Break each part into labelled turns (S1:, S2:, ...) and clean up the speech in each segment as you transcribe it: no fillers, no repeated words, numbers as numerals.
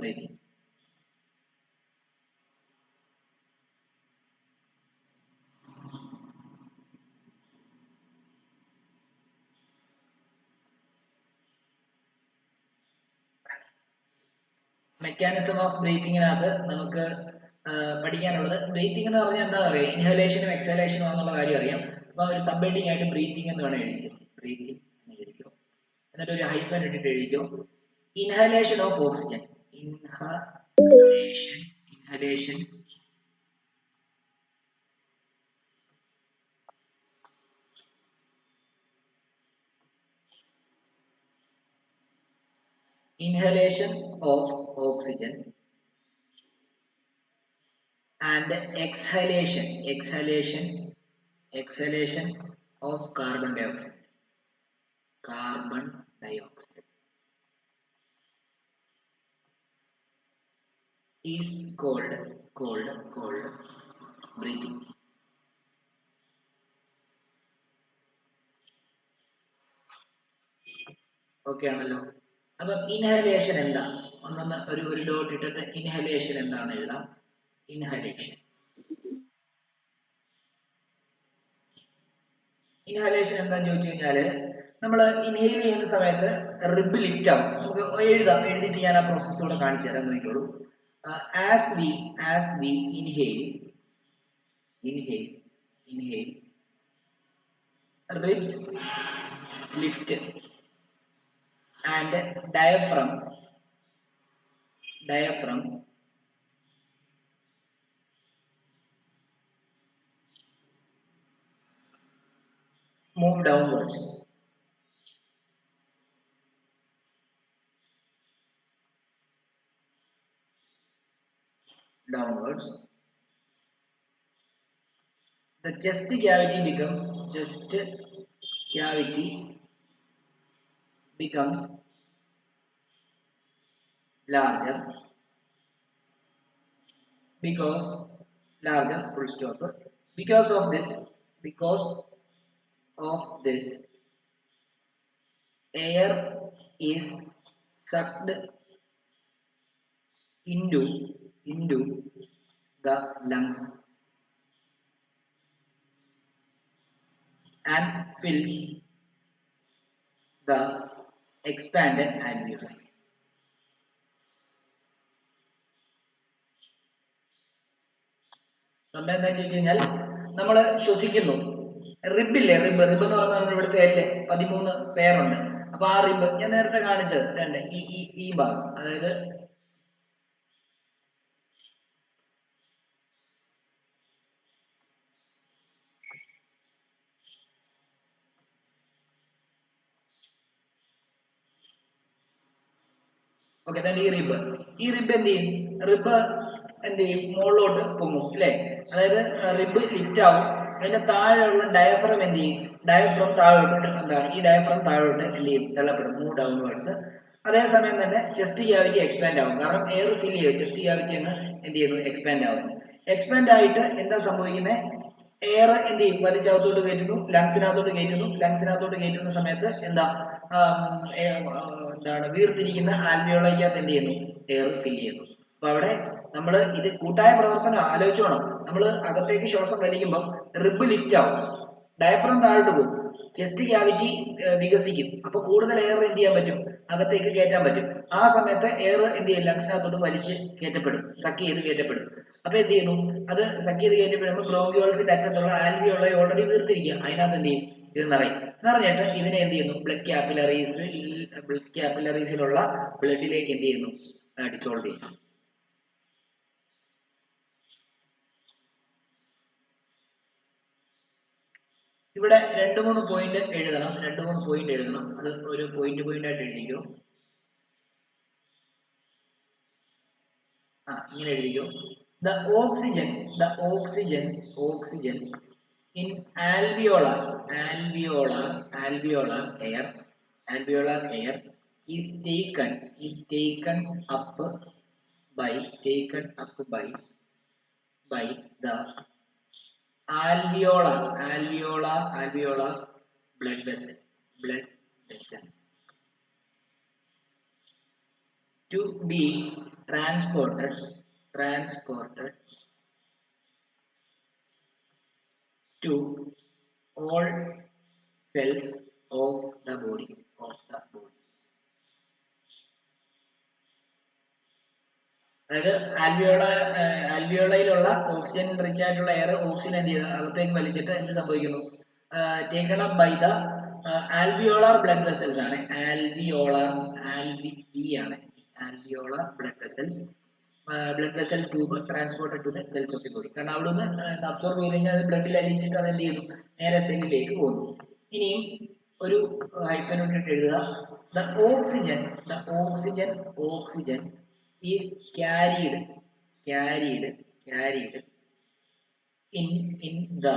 S1: breathing. Mechanism of breathing നാത്ത് നമുക്ക് പഠിക്കാനുള്ളത് breathing എന്ന് പറഞ്ഞാൽ എന്താ പറയുക, ഇൻഹലേഷനും എക്സലേഷനും എന്നുള്ള കാര്യം അറിയാം. അപ്പൊ ഒരു സബ് ഹെഡിങ് ആയിട്ട് ബ്രീത്തിങ് എന്ന് വേണം എഴുതിക്കോ, ബ്രീത്തിങ് എന്ന് എഴുതിക്കോ. എന്നിട്ട് ഒരു ഹൈഫൻ ഇട്ടിട്ട് എഴുതിക്കോ inhalation of oxygen. Inhalation inhalation of oxygen and exhalation of carbon dioxide is called breathing. Okay ആണല്ലോ. അപ്പൊ ഇൻഹലേഷൻ എന്താ, ഒന്നൊന്ന് ഒരു ഡോട്ട് ഇട്ടിട്ട് ഇൻഹലേഷൻ എന്താണെന്ന് എഴുതാം. ഇൻഹലേഷൻ എന്താന്ന് ചോദിച്ചു കഴിഞ്ഞാല് നമ്മൾ ഇൻഹെയിൽ ചെയ്യുന്ന സമയത്ത് റിബ് ലിഫ്റ്റ് ആവും. നമുക്ക് എഴുതാം, എഴുതിയിട്ട് ഞാൻ ആ പ്രോസസ് കൂടെ കാണിച്ചു തരാം, നോക്കിക്കോളൂ. As we inhale ribs lift and diaphragm move downwards. The chest cavity becomes larger full stop. Because of this air is sucked into the lungs and fills the expanded alveoli. സംഭവം എന്താണെന്ന് ചോദിച്ചു കഴിഞ്ഞാൽ നമ്മൾ ശ്വസിക്കുന്നു, റിബില്ലേ, rib എന്ന് പറഞ്ഞാൽ നമ്മൾ ഇവിടുത്തെ എല്ല് 13 പേരുണ്ട്. അപ്പൊ ആ റിബ് ഞാൻ നേരത്തെ കാണിച്ചത് രണ്ട് ഈ ഭാഗം, അതായത് ഓക്കെ, ഈ റിബ് എന്ത് ചെയ്യും, മുകളിലോട്ട് പൊങ്ങും അല്ലെ, അതായത് റിബ് ലിഫ്റ്റ് ആവും. അതിന്റെ താഴെയുള്ള ഡയഫ്രം എന്ത് ചെയ്യും, താഴോട്ട് എന്ത് ചെയ്യും, തള്ളപ്പെടും, മൂവ് ഡൗൺവേർഡ്സ്. അതേസമയം തന്നെ ചെസ്റ്റ് ക്യാവിറ്റി എക്സ്പാൻഡ് ആവും, കാരണം എയർ ഫിൽ ചെയ്യും, ചെസ്റ്റ് ക്യാവിറ്റി അങ്ങ് എന്ത് ചെയ്യുന്നു, എക്സ്പാൻഡ് ആവുന്നു. എക്സ്പാൻഡ് ആയിട്ട് എന്താ സംഭവിക്കുന്നത്, എയർ എന്ത് ചെയ്യും, വലിച്ചകത്തോട്ട് കയറ്റുന്നു, ലങ്സിനകത്തോട്ട് കയറ്റുന്ന സമയത്ത് എന്താണ് വീർത്തിരിക്കുന്ന ആൽവിയോളയ്ക്കകത്ത് എന്ത് ചെയ്യുന്നു, എയർ ഫിൽ ചെയ്യുന്നു. അപ്പൊ അവിടെ നമ്മൾ ഇത് കൂട്ടായ പ്രവർത്തനം ആലോചിച്ചോണം. നമ്മൾ അകത്തേക്ക് ശ്വാസം വലിക്കുമ്പോൾ റിബ് ലിഫ്റ്റ് ആവും, ഡയഫ്രം താഴോട്ട് പോകും, ചെസ്റ്റ് ക്യാവിറ്റി വികസിക്കും. അപ്പൊ കൂടുതൽ എയർ എന്ത് ചെയ്യാൻ പറ്റും, അകത്തേക്ക് കയറ്റാൻ പറ്റും. ആ സമയത്ത് എയർ എന്ത് ചെയ്യും, ലങ്സിനകത്തോട്ട് വലിച്ച് കയറ്റപ്പെടും, സക്ക് ചെയ്ത് കയറ്റപ്പെടും. അപ്പൊ എന്ത് ചെയ്യുന്നു, അത് സക്ക് ചെയ്ത് കയറ്റപ്പെടുമ്പോൾ ബ്രോങ്കിയോൾസിന്റെ അറ്റത്തുള്ള ആൽവിയോളെ ഓൾറെഡി വീർത്തിരിക്കുക, അതിനകത്ത് എന്ത് ചെയ്യും, ഇത് നിറഞ്ഞിട്ട് ഇതിനെ എന്ത് ചെയ്യുന്നു, ബ്ലഡ് ക്യാപ്പിലറീസിലുള്ള ബ്ലഡിലേക്ക് എന്ത് ചെയ്യുന്നു, ഡിസോൾവ് ചെയ്യുന്നു. ഇവിടെ 2-3 പോയിന്റ് എഴുതണം, അത് ഒരു പോയിന്റ് ആയിട്ട് എഴുതിക്കോ. ഇങ്ങനെ എഴുതിക്കോ. The oxygen in alveolar air is taken up by the alveolar blood vessels to be transported to all cells of the body. അതായത് ആൽവിയോളയിലുള്ള ഓക്സിജൻ റിച്ച് ആയിട്ടുള്ള എയർ ഓക്സിജൻ എന്ത് ചെയ്ത് അകത്തേക്ക് വലിച്ചിട്ട് എന്ത് സംഭവിക്കുന്നു? Taken up by the alveolar blood vessels ആണ്. Alveolar blood vessel tube transported to the cells of the body. കാരണം അവിടെ നിന്ന് അബ്സോർബ് ചെയ്ത് കഴിഞ്ഞാൽ അത് ബ്ലഡിൽ അലിയിച്ചിട്ട് അത് എന്ത് ചെയ്യുന്നു? നേരെ സെല്ലിലേക്ക് പോകുന്നു. ഇനിയും ഒരു ഹൈഫൻ ഇട്ടിട്ട് എഴുതുക. The oxygen is carried in the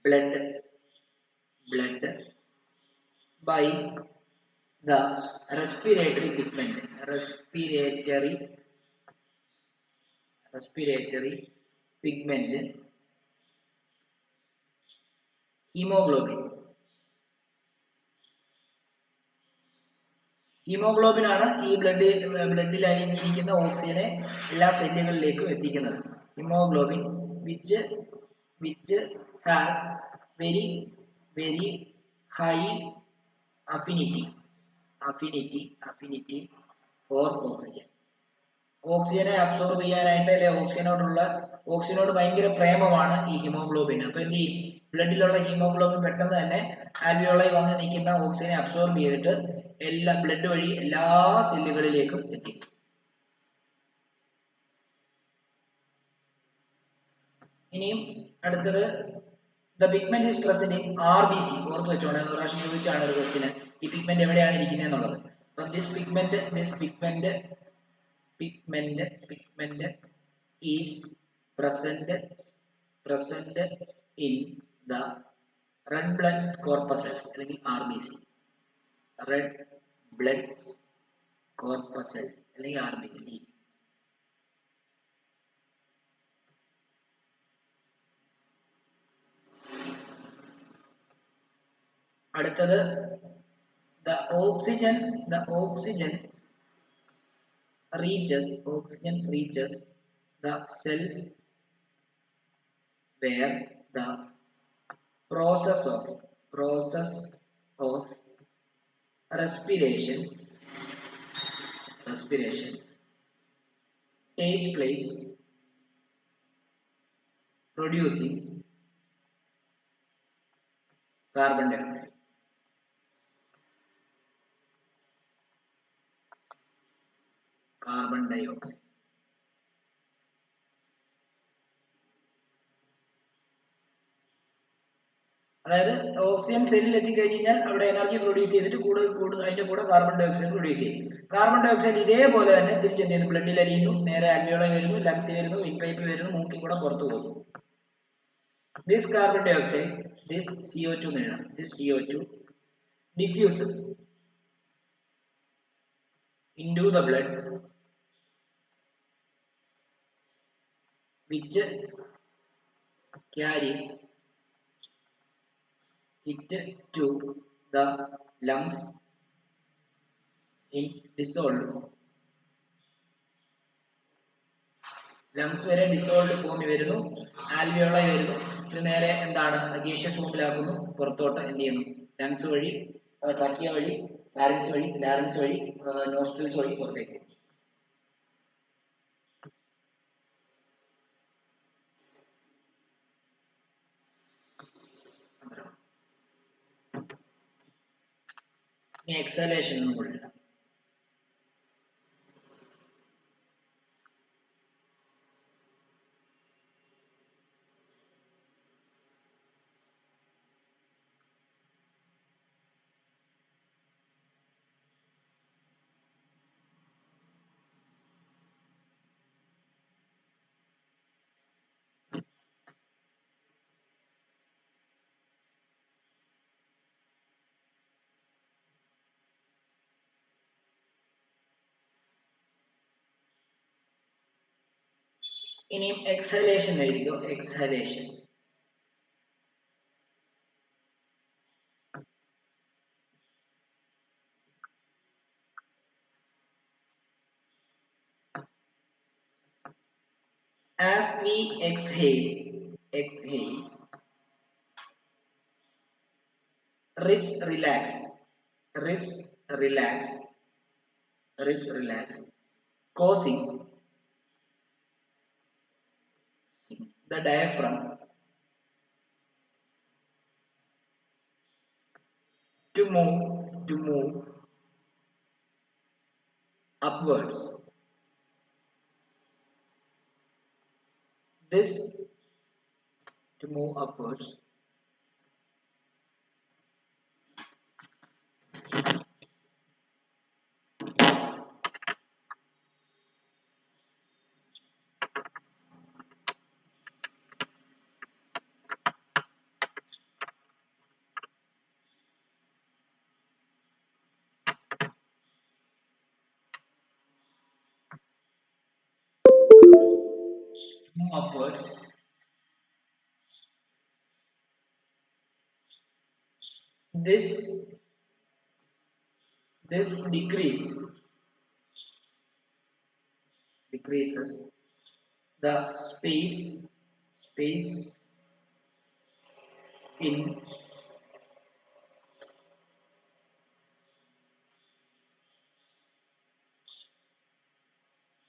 S1: blood by the respiratory pigment haemoglobin ആണ് ഈ ബ്ലഡിൽ അലിഞ്ഞിരിക്കുന്ന ഓക്സിജനെ എല്ലാ സെല്ലുകളിലേക്കും എത്തിക്കുന്നത്. Haemoglobin which has very high affinity for oxygen. ഓക്സിജനെ അബ്സോർബ് ചെയ്യാനായിട്ട് അല്ലെ ഓക്സിജനോട് ഭയങ്കര പ്രേമമാണ് ഈ ഹീമോഗ്ലോബിൻ. അപ്പൊ എന്ത് ചെയ്യും? ബ്ലഡിലുള്ള ഹീമോഗ്ലോബിൻ പെട്ടെന്ന് തന്നെ ആൽവിയോളായി വന്ന് നിൽക്കുന്ന ഓക്സിജനെ അബ്സോർബ് ചെയ്തിട്ട് ബ്ലഡ് വഴി എല്ലാ സെല്ലുകളിലേക്കും എത്തിക്കും. ഇനിയും അടുത്തത് the pigment is present in RBC. ഓർത്ത് വെച്ചോണേ, ഒരു പ്രാവശ്യം ചോദിച്ചാണ് ഒരു ക്വസ്റ്റിന് ഈ പിഗ്മെന്റ് എവിടെയാണ് ഇരിക്കുന്നത് എന്നുള്ളത്. അപ്പൊ this pigment is present in the red blood corpuscles അല്ലെങ്കിൽ RBC. റെഡ് ബ്ലഡ് കോർപ്പസൽ അല്ലെങ്കിൽ RBC. അടുത്തത് the oxygen reaches the cells where the process of respiration takes place, producing carbon dioxide. അതായത് ഓക്സിജൻ സെല്ലിൽ എത്തിക്കഴിഞ്ഞാൽ അവിടെ എനർജി പ്രൊഡ്യൂസ് ചെയ്തിട്ട് അതിന്റെ കൂടെ കാർബൺ ഡൈ ഓക്സൈഡ് പ്രൊഡ്യൂസ് ചെയ്യും. കാർബൺ ഡൈ ഓക്സൈഡ് ഇതേപോലെ തന്നെ തിരിച്ചെന്ത് ചെയ്യുന്നു? ബ്ലഡിൽ അലിയുന്നു, നേരെ ആൽവിയോളി വരുന്നു, ലങ്സ് വരുന്നു, വിൻപൈപ്പ് വരുന്നു, മൂക്കിൽ കൂടെ പുറത്തു പോകുന്നു. This carbon dioxide, this CO2 എന്ന് എഴുതാം. This CO2 diffuses into the blood, which carries it to the lungs in dissolved form. Lungs വരെ ഡിസോൾഡ് ഫോമിൽ വരുന്നു, ആൽവിയോളായി വരുന്നു. ഇത് നേരെ എന്താണ്? ഗേഷ്യസ് ഫോമിലാക്കുന്നു, പുറത്തോട്ട് എന്ത് ചെയ്യുന്നു? ലങ്സ് വഴി, ട്രാക്കിയ വഴി, ലാരിങ്സ് വഴി, നോസ്ട്രിൽസ് വഴി പുറത്തേക്ക്. ഇനി എക്സലേഷൻ ഒന്നും കൂടെ ഇടാം. ഇനിയും എക്സലേഷൻ എഴുതിക്കോ. Exhalation as we exhale, ribs relax, ribs relax, causing the diaphragm to move upwards. This to move upwards this decreases the space in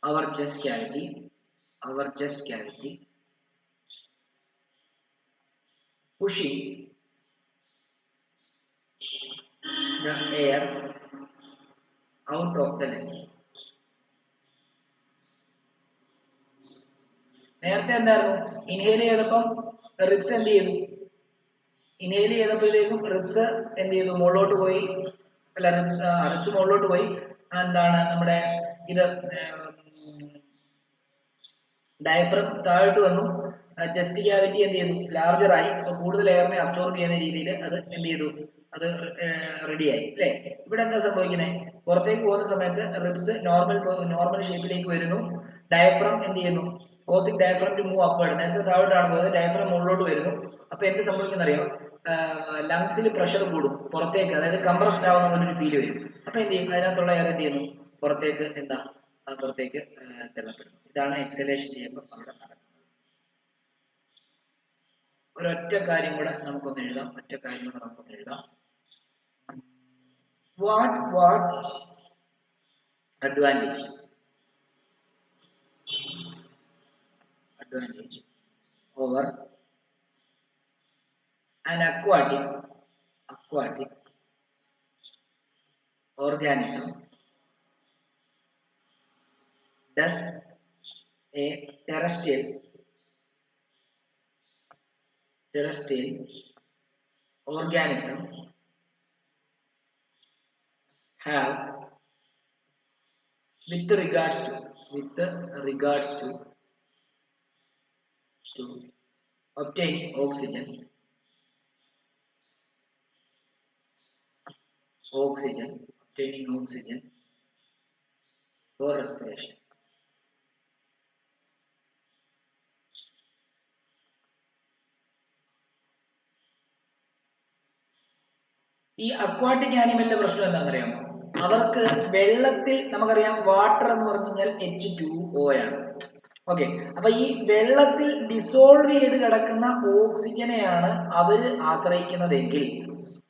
S1: our chest cavity, pushing the air out of the lungs. നേരത്തെ എന്തായിരുന്നു? Inhale ചെയ്തപ്പം ribs എന്ത് ചെയ്തു? Inhale ചെയ്തപ്പോഴത്തേക്കും ribs എന്ത് ചെയ്തു? മുകളിലോട്ട് പോയി. അല്ല, റിബ്സ് മുകളിലോട്ട് പോയി. എന്താണ് നമ്മുടെ ഇത് ഡയഫ്രം താഴോട്ട് വന്നു. ചെസ്റ്റ് ക്യാവിറ്റി എന്ത് ചെയ്തു? ലാർജർ ആയി. അപ്പൊ കൂടുതൽ എയറിനെ അബ്സോർബ് ചെയ്യുന്ന രീതിയിൽ അത് എന്ത് ചെയ്തു? അത് റെഡിയായി അല്ലേ? ഇവിടെ എന്താ സംഭവിക്കുന്നത്? പുറത്തേക്ക് പോകുന്ന സമയത്ത് റിബ്സ് നോർമൽ ഷേപ്പിലേക്ക് വരുന്നു. ഡയഫ്രം എന്ത് ചെയ്യുന്നു? Causing diaphragm to move upward. നേരത്തെ താഴോട്ടാണ് പോയത്, ഡയഫ്രം മുകളിലോട്ട് വരുന്നു. അപ്പൊ എന്ത് സംഭവിക്കുന്ന അറിയോ? ലങ്സിൽ പ്രഷർ കൂടും പുറത്തേക്ക്, അതായത് കംപ്രസ്ഡ് ആവുന്ന പോലെ ഒരു ഫീൽ വരും. അപ്പൊ എന്ത് ചെയ്യും? അതിനകത്തുള്ള എയർ എന്ത് ചെയ്യുന്നു? പുറത്തേക്ക് പുറത്തേക്ക് തള്ളപ്പെടുന്നു. ഇതാണ് എക്സലേഷൻ ചെയ്യുമ്പോൾ അവിടെ നടക്കുന്നത്. ഒരൊറ്റ കാര്യം കൂടെ നമുക്കൊന്ന് എഴുതാം. What advantage over an aquatic organism does a terrestrial organism have with regards to obtaining oxygen for respiration? ഈ അക്വാട്ടിക് ആനിമലിന്റെ പ്രശ്നം എന്താണെന്നറിയാമോ? അവർക്ക് വെള്ളത്തിൽ, നമുക്കറിയാം വാട്ടർ എന്ന് പറഞ്ഞു കഴിഞ്ഞാൽ H2O ആണ്. ഓക്കെ, അപ്പൊ ഈ വെള്ളത്തിൽ ഡിസോൾവ് ചെയ്ത് കിടക്കുന്ന ഓക്സിജനെയാണ് അവര് ആശ്രയിക്കുന്നതെങ്കിൽ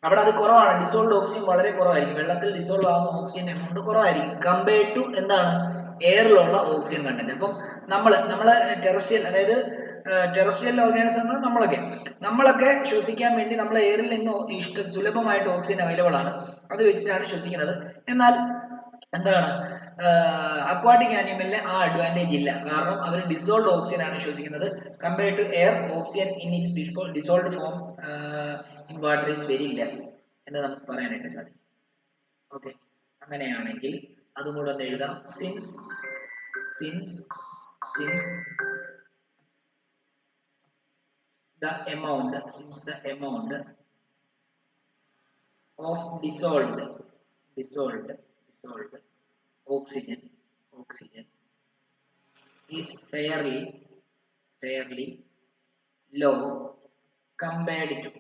S1: അവിടെ അത് കുറവാണ്. ഡിസോൾവ് ഓക്സിജൻ വളരെ കുറവായിരിക്കും. വെള്ളത്തിൽ ഡിസോൾവ് ആവുന്ന ഓക്സിജൻ എമൗണ്ട് കുറവായിരിക്കും കമ്പയർഡ് ടു എന്താണ് എയറിലുള്ള ഓക്സിജൻ കണ്ടന്റ്. അപ്പം നമ്മള് ടെറസ്ട്രിയൽ, അതായത് ടെറസ്ട്രിയൽ ഓർഗാനിസങ്ങൾ നമ്മളൊക്കെ ശ്വസിക്കാൻ വേണ്ടി നമ്മൾ എയറിൽ നിന്ന് സുലഭമായിട്ട് ഓക്സിജൻ അവൈലബിൾ ആണ്. അത് വെച്ചിട്ടാണ് ശ്വസിക്കുന്നത്. എന്നാൽ എന്താണ് അക്വാട്ടിക് ആനിമലിന് ആ അഡ്വാൻറ്റേജ് ഇല്ല. കാരണം അവർ ഡിസോൾഡ് ഓക്സിജൻ ആണ് ശ്വസിക്കുന്നത്. Compared to air, oxygen in its dissolved form in water is very less എന്ന് നമുക്ക് പറയാനായിട്ട് സാധിക്കും. ഓക്കെ, അങ്ങനെയാണെങ്കിൽ അതും കൂടെ ഒന്ന് എഴുതാം. Since the amount of dissolved oxygen is fairly low compared to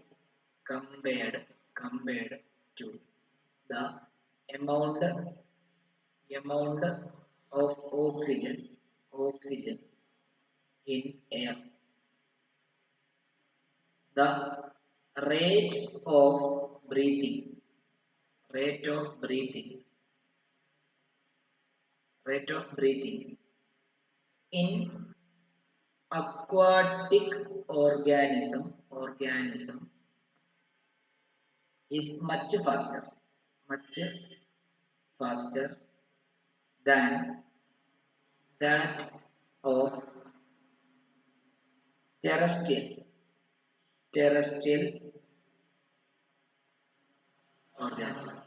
S1: the amount of oxygen in air. The rate of breathing, rate of breathing, rate of breathing in aquatic organism is much faster than that of terrestrial organism.